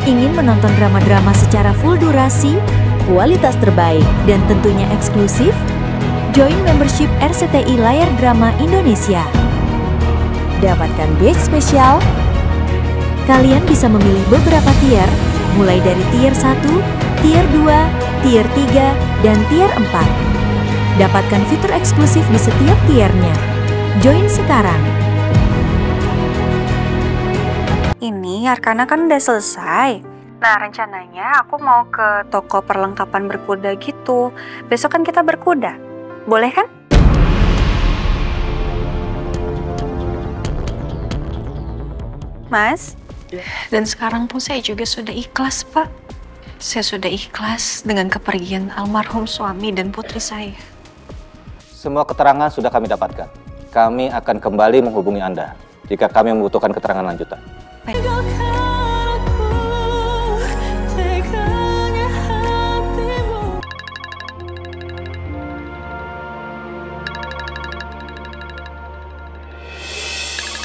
Ingin menonton drama-drama secara full durasi, kualitas terbaik, dan tentunya eksklusif? Join membership RCTI Layar Drama Indonesia. Dapatkan batch spesial. Kalian bisa memilih beberapa tier, mulai dari tier 1, tier 2, tier 3, dan tier 4. Dapatkan fitur eksklusif di setiap tiernya. Join sekarang. Ini Arkana kan udah selesai. Nah, rencananya aku mau ke toko perlengkapan berkuda gitu. Besok kan kita berkuda. Boleh kan? Mas? Dan sekarang pun saya juga sudah ikhlas, Pak. Saya sudah ikhlas dengan kepergian almarhum suami dan putri saya. Semua keterangan sudah kami dapatkan. Kami akan kembali menghubungi Anda jika kami membutuhkan keterangan lanjutan. Baik.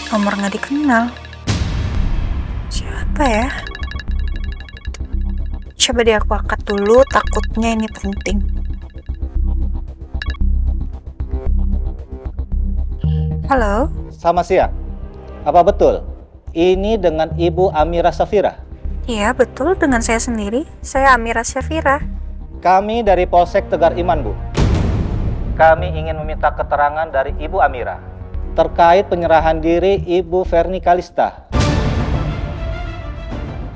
Nomor nggak dikenal. Siapa ya? Coba deh aku angkat dulu, takutnya ini penting. Halo? Selamat siang. Apa betul ini dengan Ibu Amira Safira? Iya, betul, dengan saya sendiri. Saya Amira Syafira. Kami dari Polsek Tegar Iman, Bu. Kami ingin meminta keterangan dari Ibu Amira terkait penyerahan diri Ibu Verni Kalista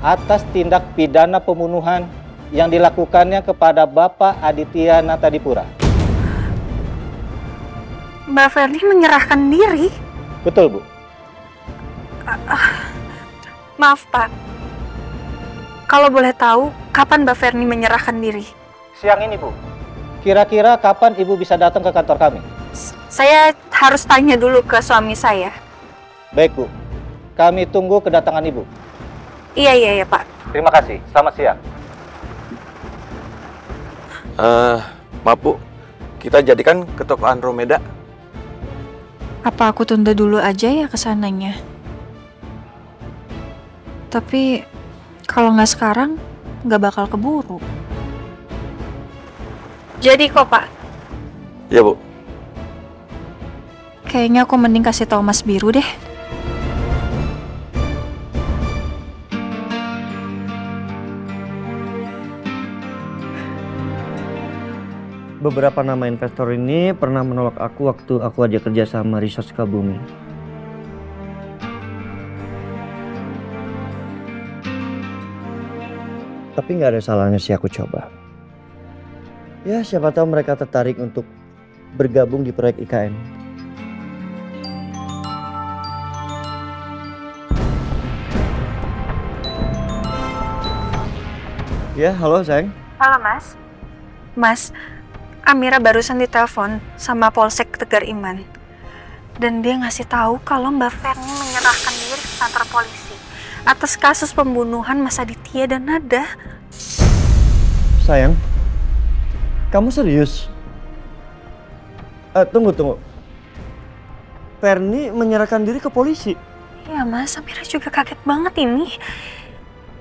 atas tindak pidana pembunuhan yang dilakukannya kepada Bapak Aditya Natadipura. Mbak Verni menyerahkan diri? Betul, Bu. Maaf, Pak. Kalau boleh tahu, kapan Mbak Verni menyerahkan diri? Siang ini, Bu. Kira-kira kapan Ibu bisa datang ke kantor kami? Saya harus tanya dulu ke suami saya. Baik, Bu. Kami tunggu kedatangan Ibu. Iya, Pak. Terima kasih. Selamat siang. Maaf, Bu. Kita jadikan ke toko Andromeda. Apa aku tunda dulu aja ya kesananya? Tapi kalau nggak sekarang, nggak bakal keburu. Jadi kok, Pak? Ya, Bu. Kayaknya aku mending kasih tahu Mas Biru deh. Beberapa nama investor ini pernah menolak aku waktu aku ajak kerja sama Resource Sukabumi. Tapi nggak ada salahnya sih aku coba. Ya siapa tahu mereka tertarik untuk bergabung di proyek IKN. Ya, halo sayang. Halo, Mas. Mas, Amira barusan ditelepon sama Polsek Tegar Iman. Dan dia ngasih tahu kalau Mbak Verni menyerahkan diri ke kantor polisi atas kasus pembunuhan Mas Aditya dan Nada. Sayang, kamu serius? Tunggu. Verni menyerahkan diri ke polisi? Iya, Mas. Amira juga kaget banget ini.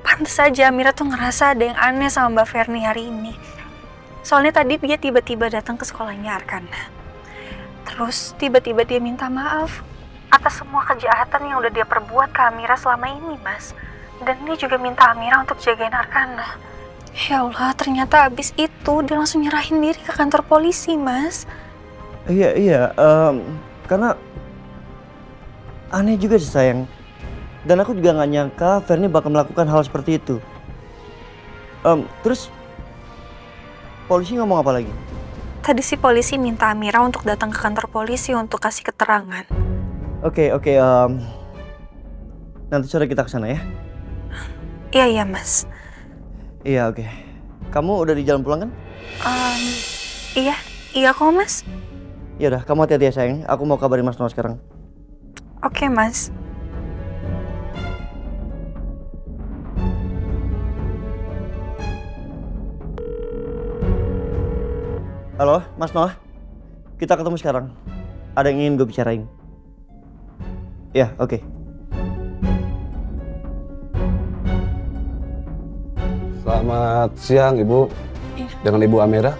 Pantes aja Amira tuh ngerasa ada yang aneh sama Mbak Verni hari ini. Soalnya tadi dia tiba-tiba datang ke sekolahnya Arkana. Terus tiba-tiba dia minta maaf atas semua kejahatan yang udah dia perbuat ke Amira selama ini, Mas. Dan dia juga minta Amira untuk jagain Arkana. Ya Allah, ternyata abis itu dia langsung nyerahin diri ke kantor polisi, Mas. Iya, karena aneh juga sih sayang. Dan aku juga nggak nyangka Verni bakal melakukan hal seperti itu. Terus polisi ngomong apa lagi? Tadi si polisi minta Amira untuk datang ke kantor polisi untuk kasih keterangan. Oke. Nanti sore kita kesana ya? Iya, Mas. Iya, oke. Kamu udah di jalan pulang kan? Iya kok, Mas. Ya udah, kamu hati-hati ya sayang. Aku mau kabarin Mas Noah sekarang. Oke, Mas. Halo, Mas Noah. Kita ketemu sekarang. Ada yang ingin gue bicarain. Ya, oke. Selamat siang, Ibu. Iya. Dengan Ibu Amira.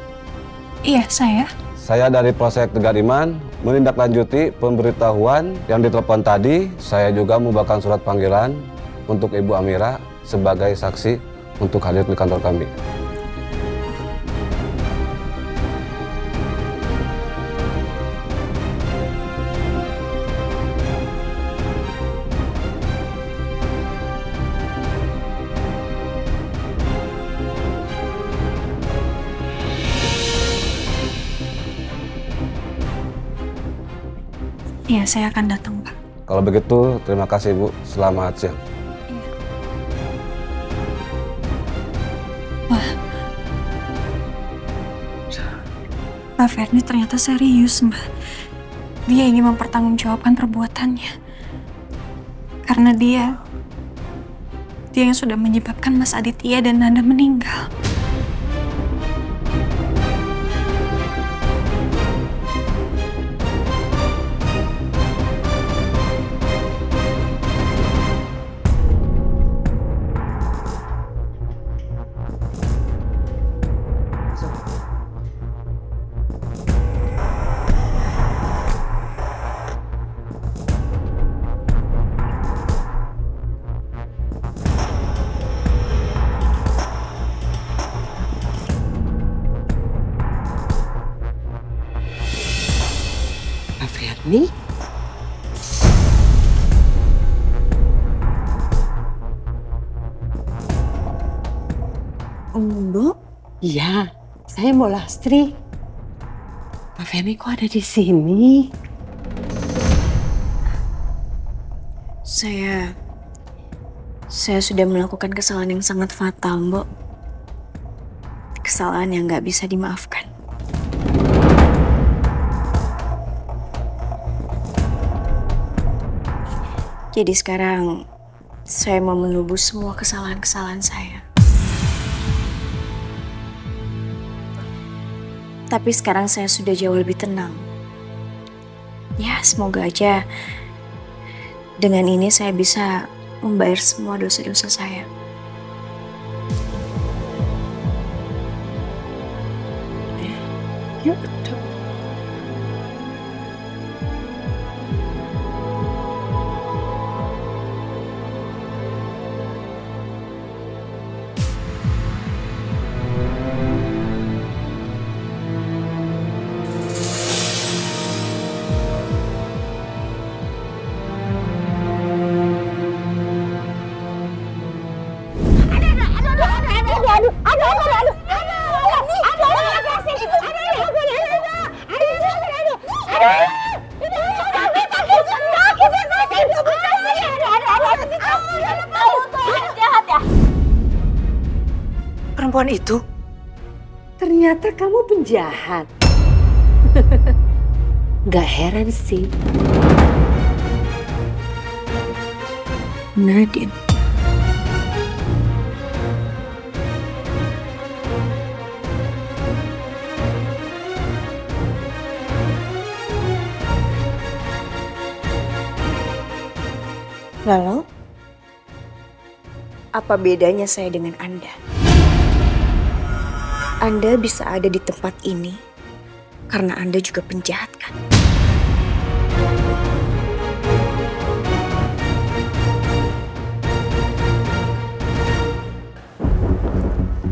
Iya, saya. Saya dari Polsek Tegar Iman menindaklanjuti pemberitahuan yang ditelepon tadi. Saya juga membawakan surat panggilan untuk Ibu Amira sebagai saksi untuk hadir di kantor kami. Iya, saya akan datang, Pak. Kalau begitu, terima kasih Bu. Selamat siang. Mbak Ferni ternyata serius, Mbak. Dia ingin mempertanggungjawabkan perbuatannya. Karena dia yang sudah menyebabkan Mas Aditya dan Nanda meninggal. Mbak Ferni? Mbok? Iya, saya mau Lastri. Mbak Ferni kok ada di sini? Saya sudah melakukan kesalahan yang sangat fatal, Mbok. Kesalahan yang nggak bisa dimaafkan. Jadi sekarang saya mau menebus semua kesalahan-kesalahan saya. Tapi sekarang saya sudah jauh lebih tenang. Ya, semoga aja dengan ini saya bisa membayar semua dosa-dosa saya. Yuk. Perempuan itu? Ternyata kamu penjahat. Gak heran sih. Nadine. Lalu, apa bedanya saya dengan Anda? Anda bisa ada di tempat ini karena Anda juga penjahat, kan?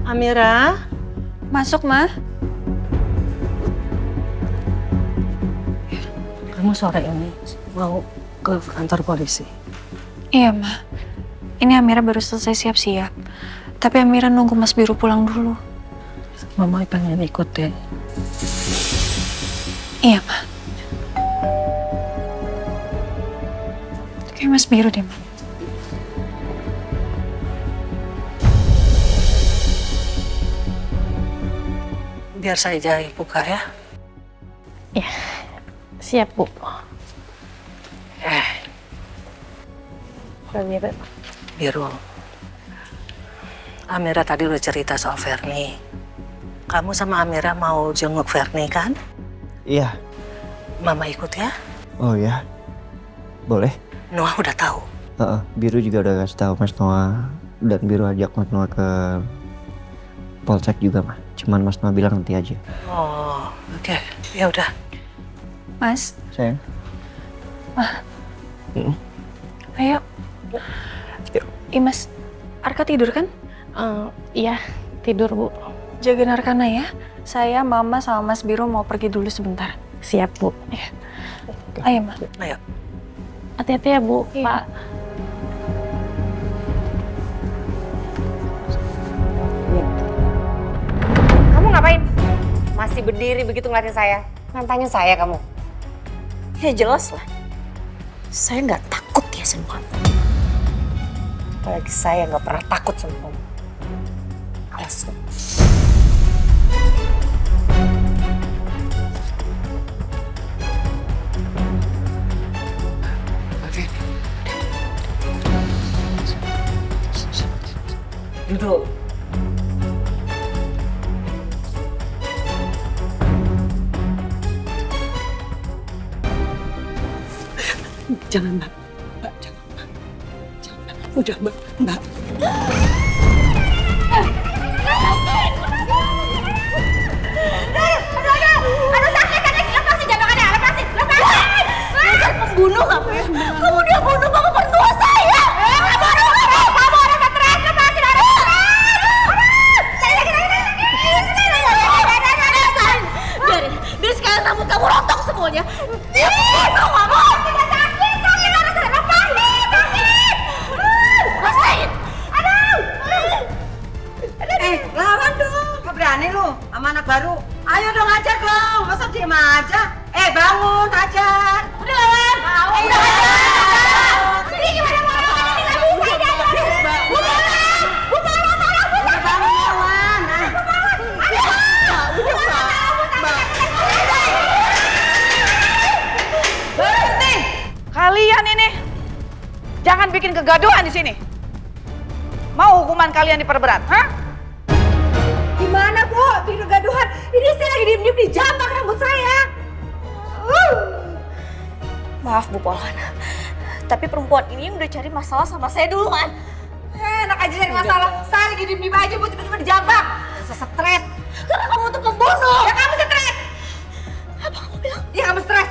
Amira? Masuk, Ma. Kamu sore ini mau ke kantor polisi? Iya, Ma. Ini Amira baru selesai siap-siap. Tapi Amira nunggu Mas Biru pulang dulu. Mama pengen ikut deh. Iya, Ma. Kayak Mas Biru deh, Ma. Biar saya buka ya. Ya, siap Bu. Biru. Amira tadi udah cerita soal Ferni. Kamu sama Amira mau jenguk Ferni kan? Iya. Mama ikut ya? Oh ya, boleh. Noah udah tahu. Biru juga udah kasih tahu Mas Noah, dan Biru ajak Mas Noah ke polsek juga, Ma. Cuman Mas Noah bilang nanti aja. Oh, oke. Ya udah. Mas, Sayang. ayo. Yuk. Mas, Arka tidur kan? Iya, tidur Bu. Jagain Arkana ya. Saya, Mama, sama Mas Biro mau pergi dulu sebentar. Siap Bu. Ya. Ayo, Ma. Ayo. Hati-hati ya Bu, Iya. Pak. Kamu ngapain? Masih berdiri begitu ngeliatin saya? Nantangin saya kamu? Ya jelas lah. Saya nggak takut ya sama kamu. Apalagi saya nggak pernah takut sama kamu. Awas. Duduk. Jangan, Mbak. Mbak, jangan, Mbak. Jangan, Mbak. Udah, Mbak. Mbak. Aduh sakit, lepasin jantungannya, lepasin. Dasar pembunuh kamu ya. Kamu udah bunuh mama mertua saya. Kamu orang stres, lepasin aduh. Biar sekarang kamu rontok semuanya. Bunuh kamu. Sakit, harus lepasin, sakit. Rasain. Aduh. Lawan dong. Kok berani lu sama anak baru? Ayo dong ajar dong. Masa diem aja? Bangun ajar. Udah lawan. Udah ajar. Ini gimana mau lawan? Ini nggak bisa ini aja. Berhenti! Kalian ini jangan bikin kegaduhan di sini. Mau hukuman kalian diperberat, hah? Gimana Bu? Bikin kegaduhan. Ini saya lagi diem-diem di jambak rambut saya. Maaf Bu Polhan, tapi perempuan ini yang udah cari masalah sama saya duluan. Enak aja cari masalah. Saya lagi diem-diem aja Bu, tiba-tiba dijambak. Saya stres. Karena kamu tuh pembunuh. Ya kamu stres. Apa kamu bilang? Ya kamu stres.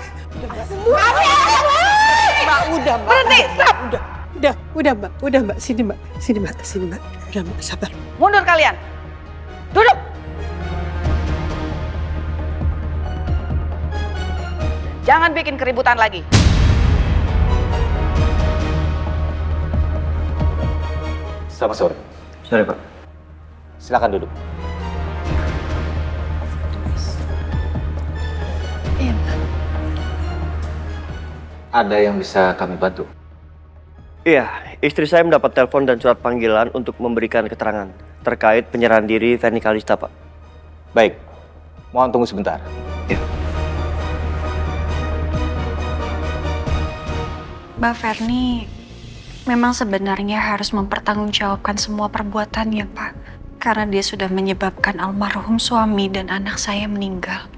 Mbak, udah, Mbak. Berhenti, stop. Udah, Mbak. Sini, Mbak. Udah, Mbak, sabar. Mundur kalian. Duduk. Jangan bikin keributan lagi. Selamat sore. Sorry, Pak. Silakan duduk. Iya, Ada yang bisa kami bantu? Iya, istri saya mendapat telepon dan surat panggilan untuk memberikan keterangan terkait penyerahan diri Ferni Kalista, Pak. Baik, mohon tunggu sebentar. Ya. Mbak Ferni memang sebenarnya harus mempertanggungjawabkan semua perbuatannya, Pak. Karena dia sudah menyebabkan almarhum suami dan anak saya meninggal.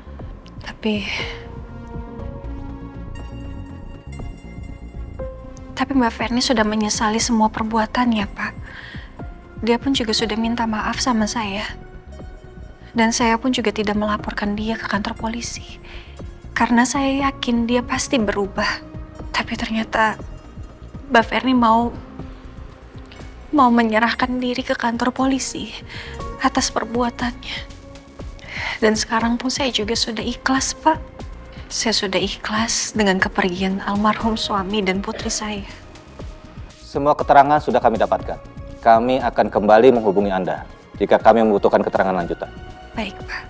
Tapi Mbak Ferni sudah menyesali semua perbuatannya, Pak. Dia pun juga sudah minta maaf sama saya. Dan saya pun juga tidak melaporkan dia ke kantor polisi. Karena saya yakin dia pasti berubah. Tapi ternyata Mbak Ferni mau menyerahkan diri ke kantor polisi atas perbuatannya. Dan sekarang pun saya juga sudah ikhlas, Pak. Saya sudah ikhlas dengan kepergian almarhum suami dan putri saya. Semua keterangan sudah kami dapatkan. Kami akan kembali menghubungi Anda jika kami membutuhkan keterangan lanjutan. Baik, Pak.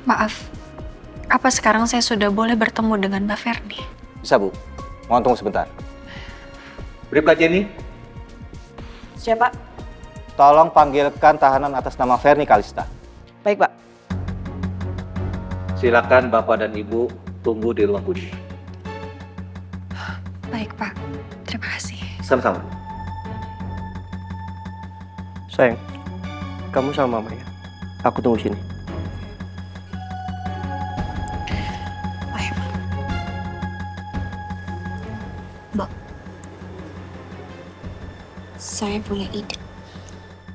Maaf, apa sekarang saya sudah boleh bertemu dengan Mbak Ferni? Bisa, Bu. Mohon tunggu sebentar. Bribka Jenny. Siapa? Tolong panggilkan tahanan atas nama Ferni Kalista. Baik, Pak. Silakan Bapak dan Ibu tunggu di ruang budi. Baik, Pak. Terima kasih. Sama-sama. Sayang, kamu sama Mama ya. Aku tunggu sini. Ayo, Pak. Mbak, saya punya ide.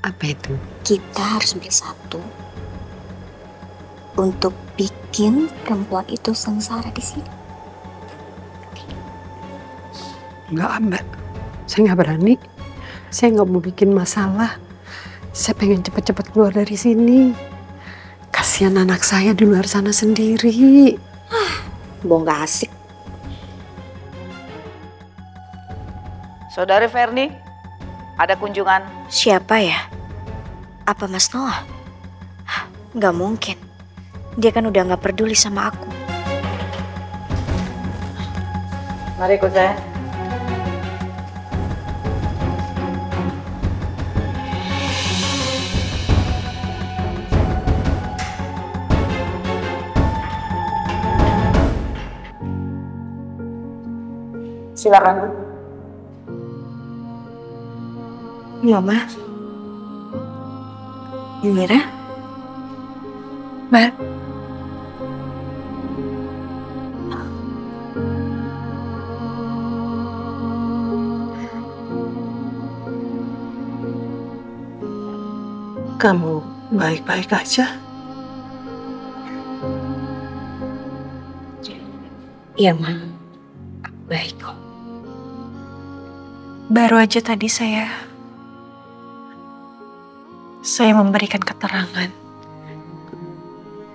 Apa itu? Kita harus bersatu untuk bikin perempuan itu sengsara di sini. Enggak, Mbak. Saya nggak berani. Saya nggak mau bikin masalah. Saya pengen cepet-cepet keluar dari sini. Kasihan anak saya di luar sana sendiri. Bohong gak asik. Saudari Verni, ada kunjungan. Siapa ya? Apa Mas Noah? Nggak mungkin. Dia kan udah nggak peduli sama aku. Mari ikut saya. Silakan, Bu. Mama. Amira. Mbak. Kamu baik-baik aja? Iya, Ma. Baik kok. Baru aja tadi saya memberikan keterangan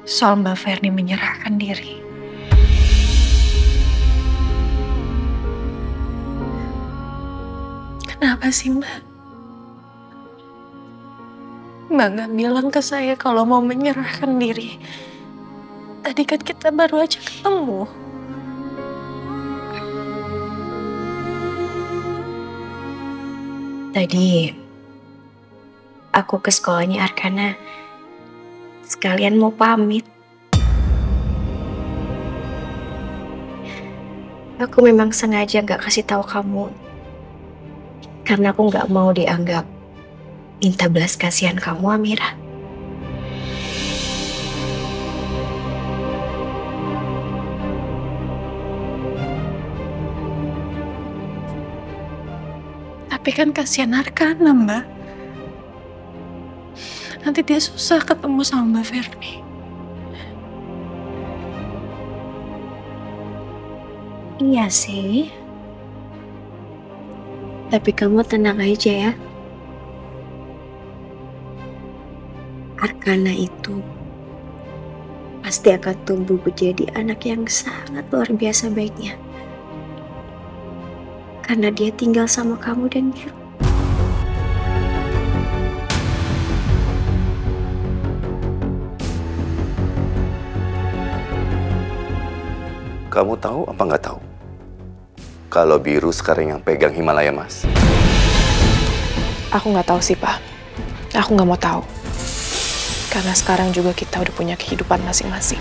soal Mbak Verni menyerahkan diri. Kenapa sih Mbak? Mbak gak bilang ke saya kalau mau menyerahkan diri. Tadi kan kita baru aja ketemu. Tadi aku ke sekolahnya Arkana sekalian mau pamit. Aku memang sengaja gak kasih tahu kamu karena aku gak mau dianggap minta belas kasihan kamu, Amira. Tapi kan kasihan Arkana, Mbak. Nanti dia susah ketemu sama Mbak Verni. Iya sih. Tapi kamu tenang aja ya. Arkana itu pasti akan tumbuh menjadi anak yang sangat luar biasa baiknya. Karena dia tinggal sama kamu dan Biru. Kamu tahu apa nggak tahu? Kalau Biru sekarang yang pegang Himalaya, Mas. Aku nggak tahu sih, Pak. Aku nggak mau tahu. Karena sekarang juga kita udah punya kehidupan masing-masing.